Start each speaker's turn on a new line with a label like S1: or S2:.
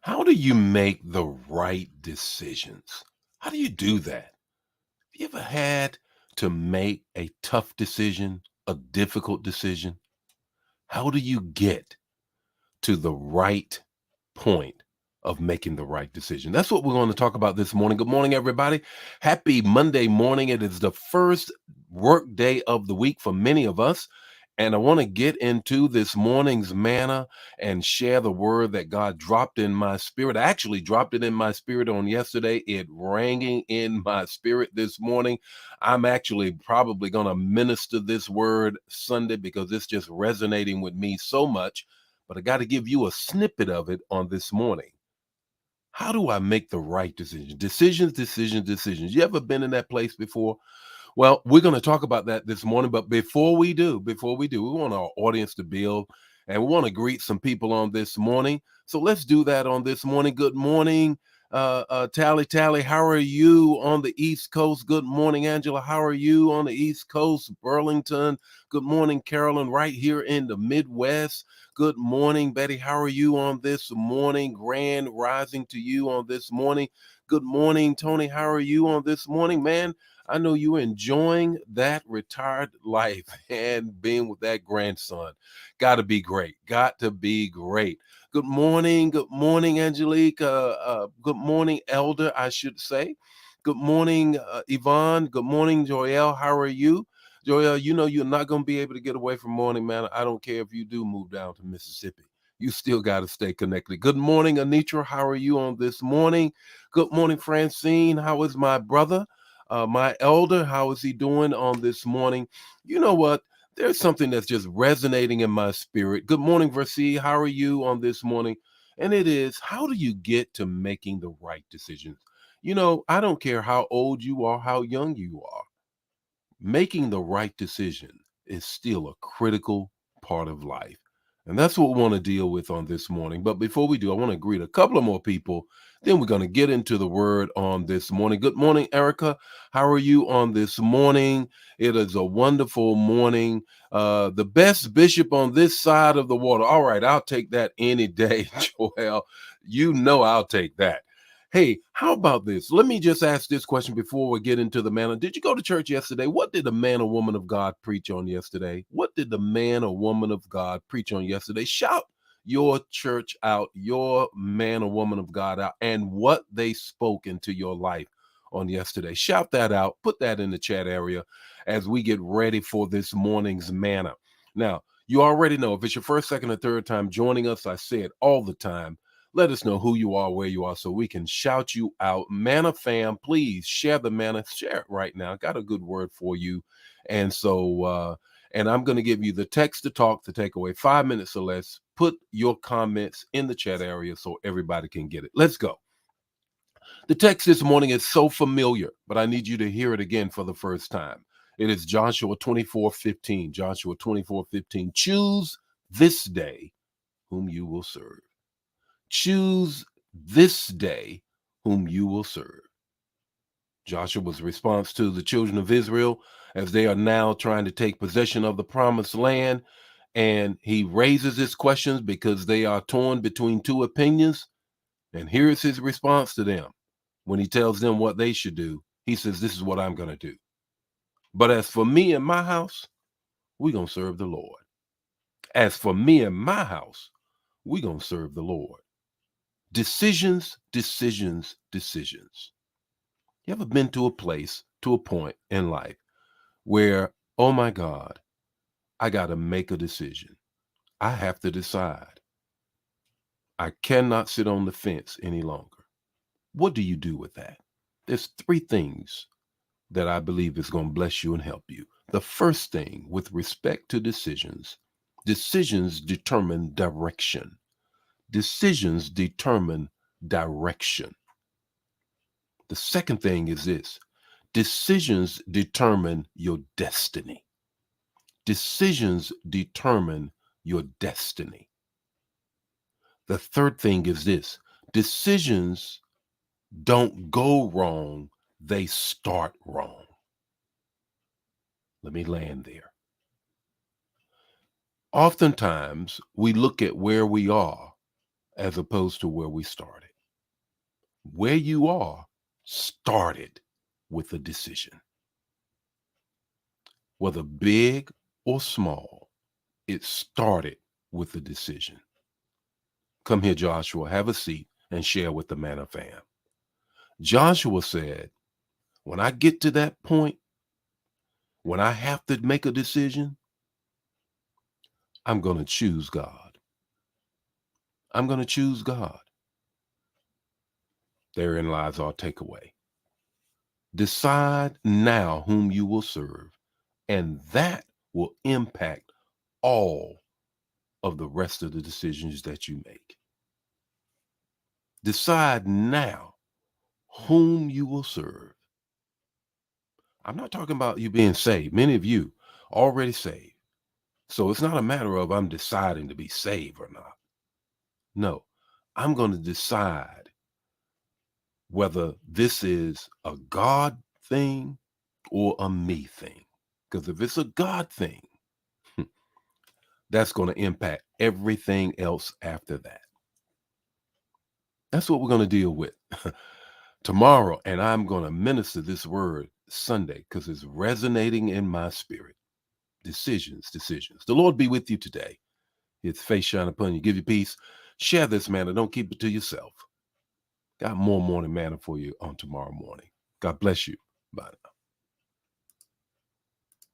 S1: How do you make the right decisions? How do you do that? Have you ever had to make a tough decision, a difficult decision? How do you get to the right point of making the right decision? That's what we're going to talk about this morning. Good morning, everybody. Happy Monday morning. It is the first work day of the week for many of us. And I want to get into this morning's manna and share the word that God dropped in my spirit. I actually dropped it in my spirit on yesterday. It rang in my spirit this morning. I'm actually probably going to minister this word Sunday because it's just resonating with me so much. But I got to give you a snippet of it on this morning. How do I make the right decision? Decisions, decisions, decisions. You ever been in that place before? Well, we're going to talk about that this morning. But before we do, we want our audience to build and we want to greet some people on this morning. So let's do that on this morning. Good morning, Tally Tally. How are you on the East Coast? Good morning, Angela. How are you on the East Coast? Burlington. Good morning, Carolyn, right here in the Midwest. Good morning, Betty. How are you on this morning? Grand rising to you on this morning. Good morning, Tony. How are you on this morning, man? I know you enjoying that retired life and being with that grandson. Got to be great. Got to be great. Good morning. Good morning, Angelique. Good morning, Elder, I should say. Good morning, Yvonne. Good morning, Joelle. How are you? Joelle, you know you're not going to be able to get away from Morning Man. I don't care if you do move down to Mississippi. You still got to stay connected. Good morning, Anitra. How are you on this morning? Good morning, Francine. How is my brother? My elder, how is he doing on this morning? You know what? There's something that's just resonating in my spirit. Good morning, Versi. How are you on this morning? And it is, how do you get to making the right decisions? You know, I don't care how old you are, how young you are, making the right decision is still a critical part of life. And that's what we want to deal with on this morning. But before we do, I want to greet a couple of more people. Then we're going to get into the word on this morning. Good morning, Erica. How are you on this morning? It is a wonderful morning. The best bishop on this side of the water. All right, I'll take that any day, Joel. You know I'll take that. Hey, how about this? Let me just ask this question before we get into the manna. Did you go to church yesterday? What did the man or woman of God preach on yesterday? What did the man or woman of God preach on yesterday? Shout your church out, your man or woman of God out, and what they spoke into your life on yesterday. Shout that out. Put that in the chat area as we get ready for this morning's manna. Now, you already know if it's your first, second, or third time joining us, I say it all the time. Let us know who you are, where you are, so we can shout you out. Manna fam, please share the manna. Share it right now. Got a good word for you. And I'm going to give you the text to talk to take away 5 minutes or less. Put your comments in the chat area so everybody can get it. Let's go. The text this morning is so familiar, but I need you to hear it again for the first time. It is Joshua 24:15. Joshua 24:15. Choose this day whom you will serve. Choose this day whom you will serve. Joshua's response to the children of Israel as they are now trying to take possession of the promised land. And he raises his questions because they are torn between two opinions. And here's his response to them when he tells them what they should do. He says, this is what I'm going to do. But as for me and my house, we're going to serve the Lord. As for me and my house, we're going to serve the Lord. Decisions, decisions, decisions. You ever been to a place, to a point in life where, oh my God, I got to make a decision. I have to decide. I cannot sit on the fence any longer. What do you do with that? There's three things that I believe is going to bless you and help you. The first thing with respect to decisions, decisions determine direction. Decisions determine direction. The second thing is this: decisions determine your destiny. Decisions determine your destiny. The third thing is this: decisions don't go wrong, they start wrong. Let me land there. Oftentimes, we look at where we are as opposed to where we started. Where you are started with a decision, whether big or small, it started with a decision. Come here, Joshua, have a seat and share with the Manna fam. Joshua said, when I get to that point, when I have to make a decision, I'm going to choose God. I'm going to choose God. Therein lies our takeaway. Decide now whom you will serve, and that will impact all of the rest of the decisions that you make. Decide now whom you will serve. I'm not talking about you being saved. Many of you already saved. So it's not a matter of I'm deciding to be saved or not. No, I'm going to decide whether this is a God thing or a me thing. Because if it's a God thing, that's going to impact everything else after that. That's what we're going to deal with tomorrow. And I'm going to minister this word Sunday because it's resonating in my spirit. Decisions, decisions. The Lord be with you today. His face shine upon you, give you peace. Share this, manna. Don't keep it to yourself. Got more morning manna for you on tomorrow morning. God bless you. Bye now.